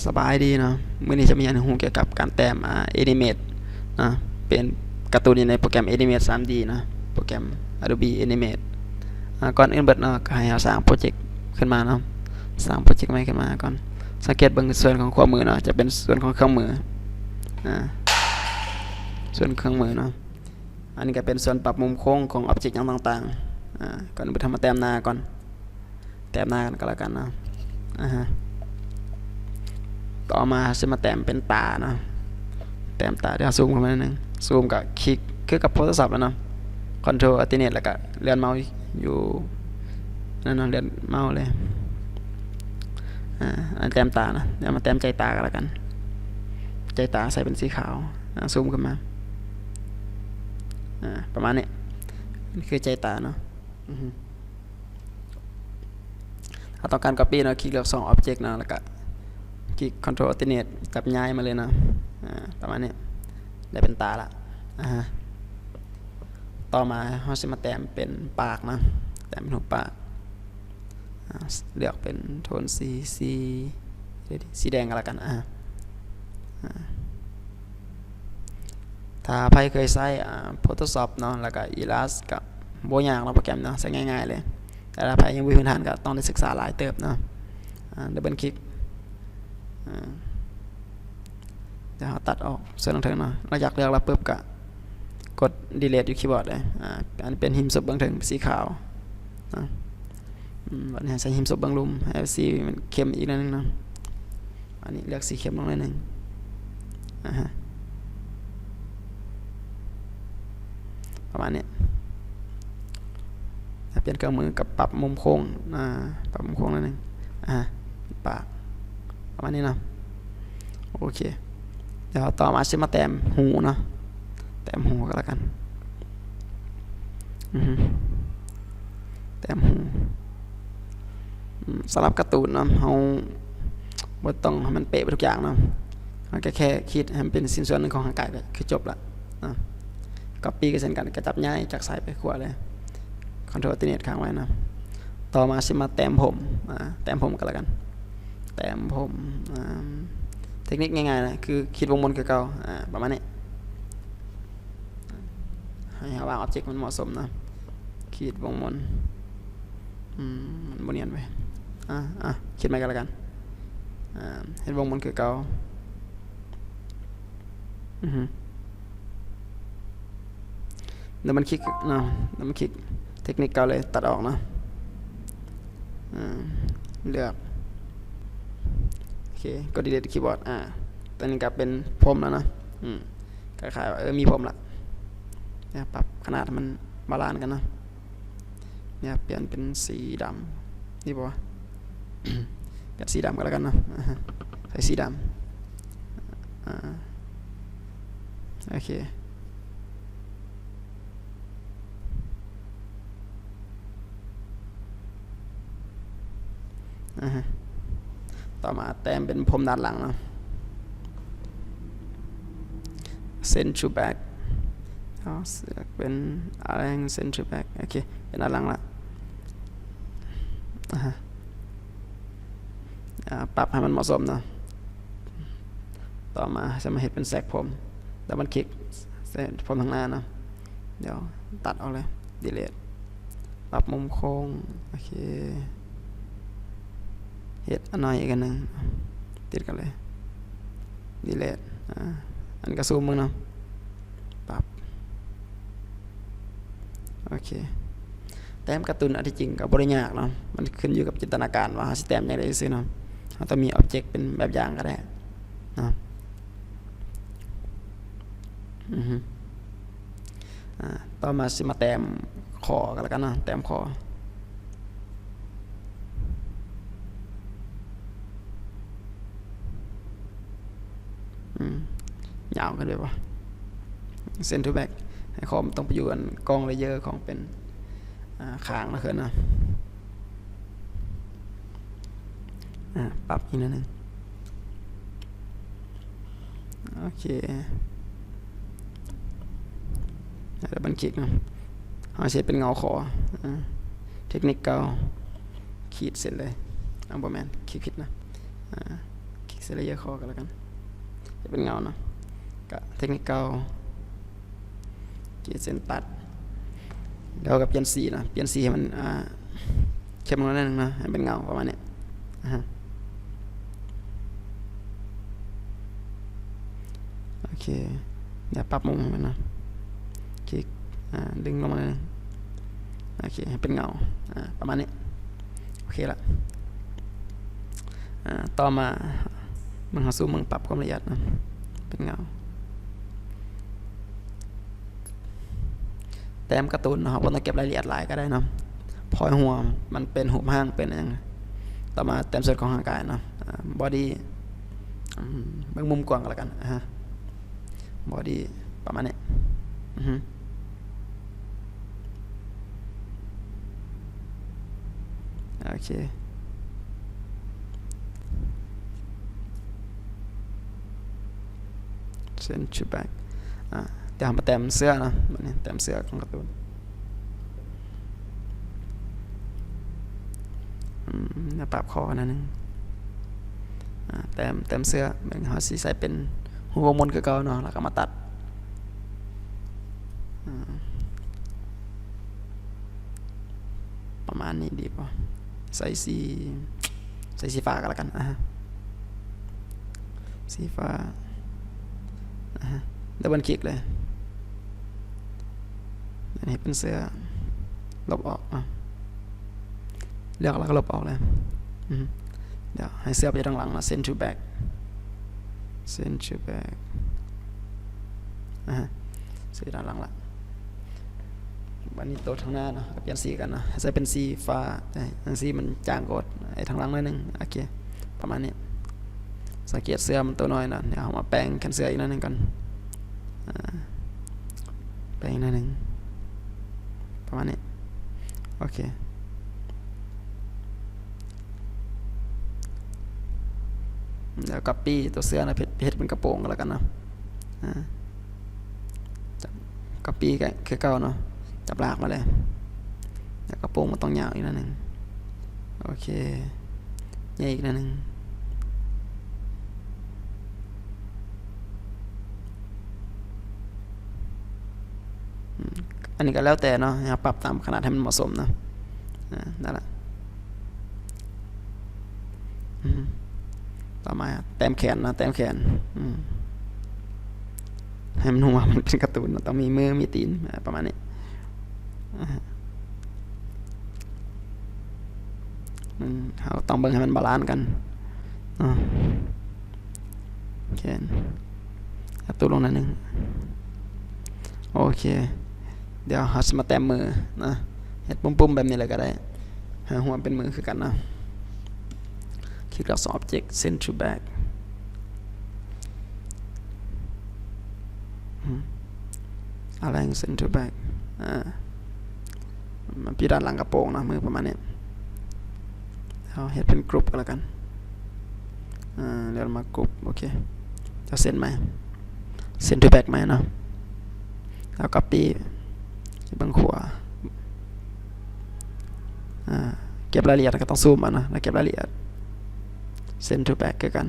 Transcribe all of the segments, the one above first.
สบายดีเนาะมื้อนี้จะมีอันหูเกี่ยวกับการแต้มAnimate นะเป็นการ์ตูนอยู่ในโปรแกรม Animate 3D นะโปรแกรม Adobe Animate ก่อนอื่นเบิดเนาะก็ให้เราสร้างโปรเจกต์ขึ้นมาเนาะสร้างโปรเจกต์ใหม่ขึ้นมาก่อนสังเกตเบิ่งส่วนของขวามือเนาะจะเป็นส่วนของเครื่องมืออ่าส่วนเครื่องมือเนาะอันนี้ก็เป็นส่วนปรับมุมโค้งของอ็อบเจกต์อย่างต่างๆก่อนอื่นไปทำมาแต้มหน้าก่อนแต้มหน้ากันก็แล้วกันเนาะฮะต่อมาจะมาแต้มเป็นตาเนาะแต้มตาเดี๋ยวซูมเข้ามาหนึ่งซูมกับคลิกคือกับโทรศัพท์แล้วเนาะCtrl Alternate แล้วก็เลื่อนเมาส์อยู่นั่นเนาะเลื่อนเมาส์เลยอันแต้มตานะเดี๋ยวมาแต้มใจตากันแล้วกันใจตาใส่เป็นสีขาวซูมขึ้นมาประมาณนี้นี่คือใจตาเนาะถ้าต้องการ copy เนาะคลิกเลือก2 object เนาะแล้วก็คลิก Ctrl Alternate กับย้ายมาเลยนะประมาณนี้ได้เป็นตาละต่อมาเราจะมาแต้มเป็นปากนะแต้มเป็นหัวปากเลือกเป็นโทนสีแดงกันละกันถ้าใครเคยใช้Photoshop เนาะแล้วก็ Illustrator กับโบยากเนาะโปรแกรมเนาะใช้ง่ายๆเลยแต่ถ้าใครยังไม่พื้นฐานก็ต้องได้ศึกษาหลายเติบเนาะดับเบิลคลิกเดี๋ยวตัดออกส่วนต่างๆเนาะเราอยากเลือกแล้วปุ๊บก็กด delete อยู่คีย์บอร์ดเลยอันนี้เป็นหิมศพเบื้องถึงสีขาวนะวันนี้ใช้หิมศพเบื้องลุ่มให้สีมันเข้มอีกนิดนึงเนาะอันนี้เลือกสีเข้มลงหน่อยนึงประมาณนี้เปลี่ยนเครื่องมือกับปรับมุมโค้งปรับมุมโค้งนิดนึงปากประมาณนี้เนาะโอเคเดี๋ยวต่อมาจะมาแต้มหูเนาะแต้มหูก็แล้วกันแต้มหูสำหรับการ์ตูนเนาะเราบ่ต้องให้มันเป๊ะไปทุกอย่างเนาะเราแค่คิดให้มันเป็นสิ่งส่วนหนึ่งของร่างกายก็คือจบละCopyก็เช่นกันก็จับย้ายจากซ้ายไปขวาเลย Ctrl Alternate ค้างไว้นะต่อมาจะมาแต้มผมแต้มผมก็แล้วกันแต้มผมเทคนิคง่ายๆนะคือคิดวงบนคือเก่าประมาณนี้ให้วางอ็อบเจกต์มันเหมาะสมนะขีดวงบนมันบนเนียนไปคิดใหม่กันแล้วกันเห็นวงบนคือเก่าเดี๋ยวมันคลิกเนาะเดี๋ยวมันคลิกเทคนิคเก่าเลยตัดออกเนาะเลือกโอเคกด delete คีย์บอร์ดตอนนี้ก็เป็นผมแล้วนะคล้ายๆมีผมละเนี่ยปรับขนาดมันบาลานซ์กันนะเนี่ยเปลี่ยนเป็นสีดำนี่ป่ะเปลี่ยนสีดำก็แล้วกันเนาะใส่สีดำโอเคต่อมาแต้มเป็นผมด้านหลังเนาะ Center back เสือกเป็นอะไร Center back โอเคเป็นด้านหลังละปรับให้มันเหมาะสมเนาะต่อมาจะมาเห็นเป็นแสกผมแล้วมันคลิกเส้นผมทางหน้าเนาะเดี๋ยวตัดออกเลย delete ปรับมุมโค้งโอเคเฮ็ดอันน้อยอีกอันนึงติดกันเลยdeleteอันก็ซูมมึงเนาะปรับโอเคแต้มการ์ตูนอันที่จริงกับบริยากเนาะมันขึ้นอยู่กับจินตนาการว่าสิแต้มอย่างไรซื้อเนาะเราต้องมีอ็อบเจกต์เป็นแบบอย่างก็ได้เนาะต่อมาสิมาแต้มคอกันแล้วกันเนาะแต้มคอยาวกันเลยป่ะเซนทูแบ็กให้คอมต้องไปอยู่กันกองเลเยอร์ของเป็นค้างนะเขินนะปรับอีกนิดนึงโอเคแล้วบันคลิกนะเอาเซตเป็นเงาขอเทคนิคเก่าขีดเสร็จเลยบอแมนคลิกผิดนะคลิก Pixel Layer กันแล้วกันจะเป็นเงาเนาะกับเทคนิคเก่าเกียร์เส้นตัดเดี๋ยวกับเปลี่ยนสีนะเปลี่ยนสีให้มันเข้มลงนิดนึงนะให้เป็นเงาประมาณนี้โอเคเดี๋ยวปรับมุมให้มันนะคลิกดึงลงมาเลยโอเคให้เป็นเงาประมาณนี้โอเคละต่อมามึงหาซูมมึงปรับความละเอียดนะเป็นเงาแต้มการ์ตูนนะครับเราต้องเก็บรายละเอียดหลายก็ได้นะพอยหัวมันเป็นหุบห้างเป็นอะไรต่อมาแต้มส่วนของร่างกายนะบอดี้เบื้องมุมกว้างกันแล้วกันบอดี้ประมาณนี้โอเคเส้นชูแบ็กเดี๋ยวมาแต้มเสื้อนะแบบนี้แต้มเสื้อของการ์ตูนปรับคอนั่นนึงแต้มเสื้อแบ่งเขาสีใส่เป็นหัวมนคือเก่าเนาะแล้วก็มาตัดประมาณนี้ดีป่ะใส่สีฟ้ากันแล้วกันสีฟ้าดับเบิลคลิกเลยอันนี้เป็นเสื้อลบออกเลือกแล้วก็ลบออกเลยเดี๋ยวให้เสื้อไปทางหลังนะ send to back เสื้อด้านหลังละวันนี้ตัวทางหน้าเนาะเปลี่ยนสีกันนะใส่เป็นสีฟ้าแต่สีมันจางกดไอ้ทางหลังหน่อยนึงโอเคประมาณนี้สังเกตเสื้อมันตัวน้อยนะเดี๋ยวเอามาแปลงแขนเสื้ออีกนิดนึงกันแปลงอีกนิดนึงประมาณนี้โอเคเดี๋ยว copy ตัวเสื้อนะเพชรเป็นกระโปรงกันแล้วกันนะcopy กันคือเก่าเนาะจับลากมาเลยเดี๋ยวกระโปรงมันต้องยาวอีกนิดนึงโอเคใหญ่อีกนิดนึงอันนี้ก็แล้วแต่เนาะปรับตามขนาดให้มันเหมาะสมนะนั่นแหละต่อมาแต้มแขนนะแต้มแขนให้มันหัวมันเป็นการ์ตูนต้องมีมือมีตีนประมาณนี้เราต้องเบิ่งให้มันบาลานซ์กันแขนตัวลงนิดนึงโอเคเดี๋ยวเราจะมาแต้มมือนะเห็ดปุ่มๆแบบนี้เลยก็ได้ให้หัวเป็นมือคือกันนะคลิกแล้ว2 object send to back อะไร send to back มันปีด้านหลังกระโปรงนะมือประมาณนี้เราเห็ดเป็นกรุ๊ปกันแล้วกันเดี๋ยวมากรุ๊ปโอเคจะเซ็นไหม send to back ไหมเนาะแล้ว copy บางขวาเก็บรายละเอียดก็ต้องซูมนะแล้วเก็บรายละเอียด send to back กัน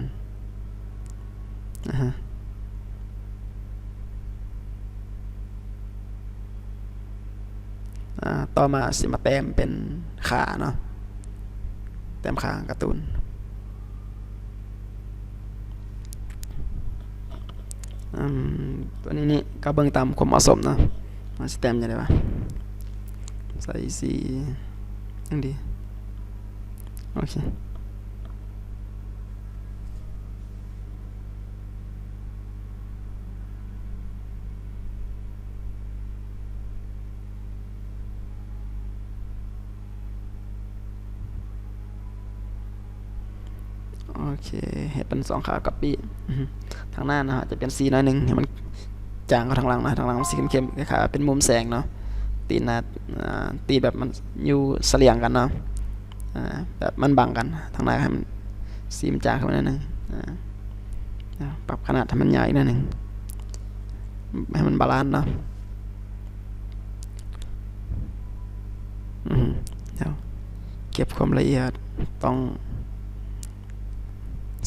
ต่อมาสิมาแต้มเป็นขาเนาะแต้มขาการ์ตูนตัวนี้นี่ก็เบิ่งตามความเหมาะสมเนาะมาสแตมยังไงวะใส่สียังดีโอเคโอเคเห็นเป็น2ขากับปีทางหน้านะฮะจะเป็นสีน้อยนึงให้มันจางเข้าทางหลังนะทางหลังสีเข้มๆคล้ายๆเป็นมุมแสงเนาะตีนะตีแบบมันอยู่เสลี่ยงกันเนาะแบบมันบังกันทางหน้าให้มันสีมันจางขึ้นนิดนึงปรับขนาดให้มันใหญ่นิดนึงให้มันบาลานซ์เนาะเดี๋ยวเก็บความละเอียดต้อง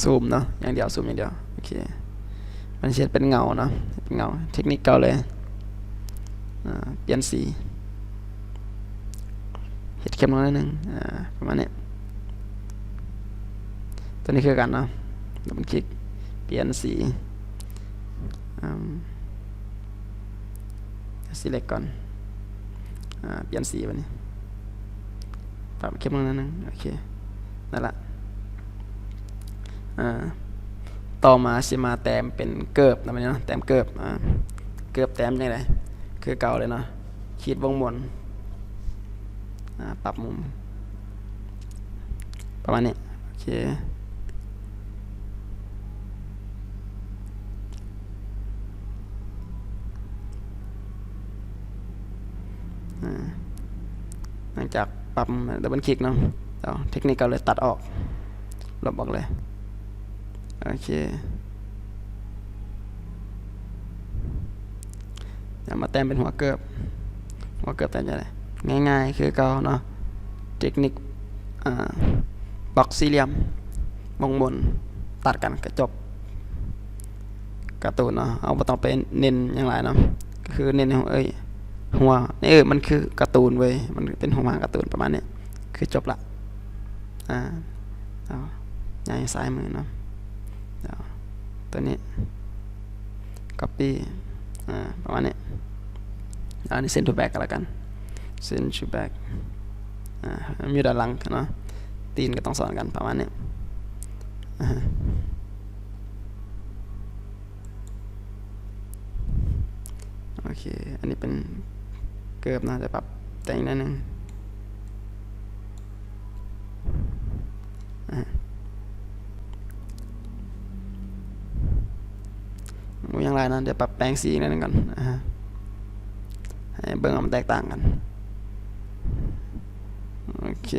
ซูมเนาะอย่างเดียวซูมอย่างเดียวโอเคมันเช็ดเป็นเงาเนาะเป็นเงาเทคนิคเก่าเลยเปลี่ยนสีเห็ดเข้มลงนิดนึงประมาณนี้ตัวนี้คือกันเนาะดับเบิลคลิกเปลี่ยนสีselect ก่อนเปลี่ยนสีวันนี้ปรับเข้มลงนิดนึงโอเคนั่นแหละต่อมาสิมาแต้มเป็นเกิบนะมันเนาะแต้มเกิบเกิบแต้มยังไงคือเก่าเลยเนาะขีดวงบนปรับมุมประมาณนี้โอเคหลังจากปรับดับเบิลคลิกเนาะเทคนิคเก่าเลยตัดออกลบออกเลยโอเคเดี๋ยวมาแต้มเป็นหัวเกิบแต้มจะไรง่ายๆคือเก่าเนาะเทคนิคบล็อกสี่เหลี่ยมวงบนตัดกันกระจบการ์ตูนเนาะเอาไม่ต้องไปเน้นอย่างไรเนาะก็คือเน้นหัวนี่มันคือการ์ตูนเว้ยมันเป็นหัวการ์ตูนประมาณนี้คือจบละย้ายซ้ายมือเนาะตัวนี้ copy ประมาณนี้อันนี้ send to back กันแล้วกัน send to back มีด้านหลังเนาะตีนก็ต้องสอนกันประมาณนี้โอเคอันนี้เป็นเกิบนะจะปรับแต่งนิดนึงอย่างไรนะเดี๋ยวปรับแปลงสีนิดนึงก่อนให้เบิ่งมันแตกต่างกันโอเค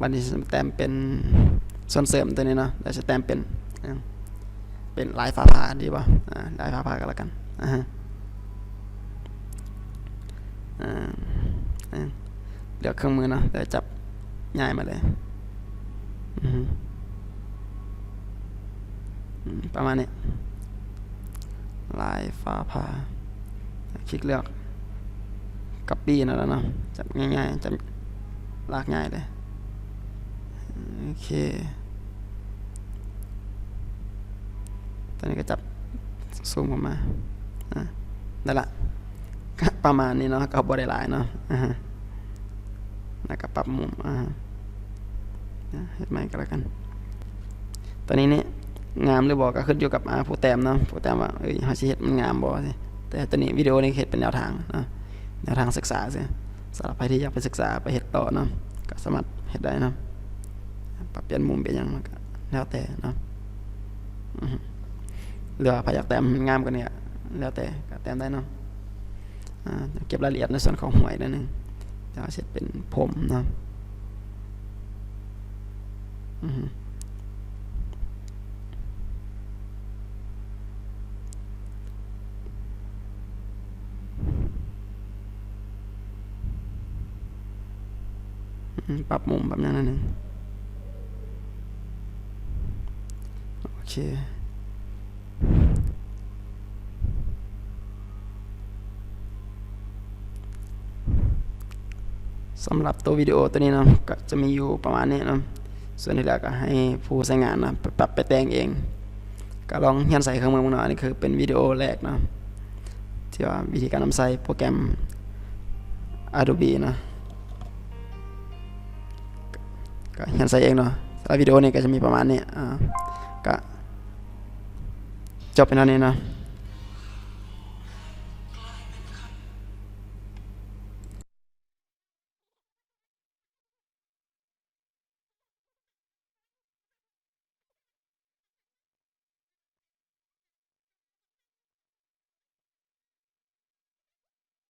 วันนี้แต้มเป็นส่วนเสริมตัวนี้เนาะแล้วจะแต้มเป็นลายฟ้าผ่าดีป่ะลายฟ้าผ่ากันแล้วกันเลือกเครื่องมือเนาะเดี๋ยวจับง่ายมาเลยประมาณนี้ลายฟ้าผ่าคลิกเลือกcopyนั่นแหละเนาะจับง่ายๆจับลากง่ายเลยโอเคตอนนี้ก็จับซูมออกมาได้ละประมาณนี้เนาะก็บ่ได้หลายเนาะแล้วก็ปรับมุมเห็นไหมก็แล้วกันตอนนี้เนี่ยงามหรือบอกก็ขึ้นอยู่กับผู้แต้มเนาะผู้แต้มว่าเฮาสิเฮ็ดมันงามบ่สิแต่ตอนนี้วิดีโอนี้เฮ็ดเป็นแนวทางเนาะแนวทางศึกษาสิสำหรับใครที่อยากไปศึกษาไปเฮ็ดต่อเนาะก็สามารถเฮ็ดได้เนาะปรับเปลี่ยนมุมเป็นหยังก็แล้วแต่เนาะหรือว่าใครอยากแต้มงามกว่านี้แล้วแต่ก็แต้มได้เนาะเก็บรายละเอียดในส่วนของหวยนิดนึงจะเสร็จเป็นผมเนาะปรับมุมแบบนั้นนิดนึงโอเคสำหรับตัววิดีโอตัวนี้เนาะก็จะมีอยู่ประมาณนี้เนาะส่วนที่เหลือก็ให้ผู้ใช้งานนะปรับไปแต่งเองก็ลองเรียนใส่เครื่องมือมึงหน่อยนี่คือเป็นวิดีโอแรกเนาะที่ว่าวิธีการนำใส่โปรแกรม Adobe เนาะก็เรียนใส่เองเนาะแล้ววิดีโอนี้ก็จะมีประมาณนี้ก็จบไปแล้วนี้เนาะ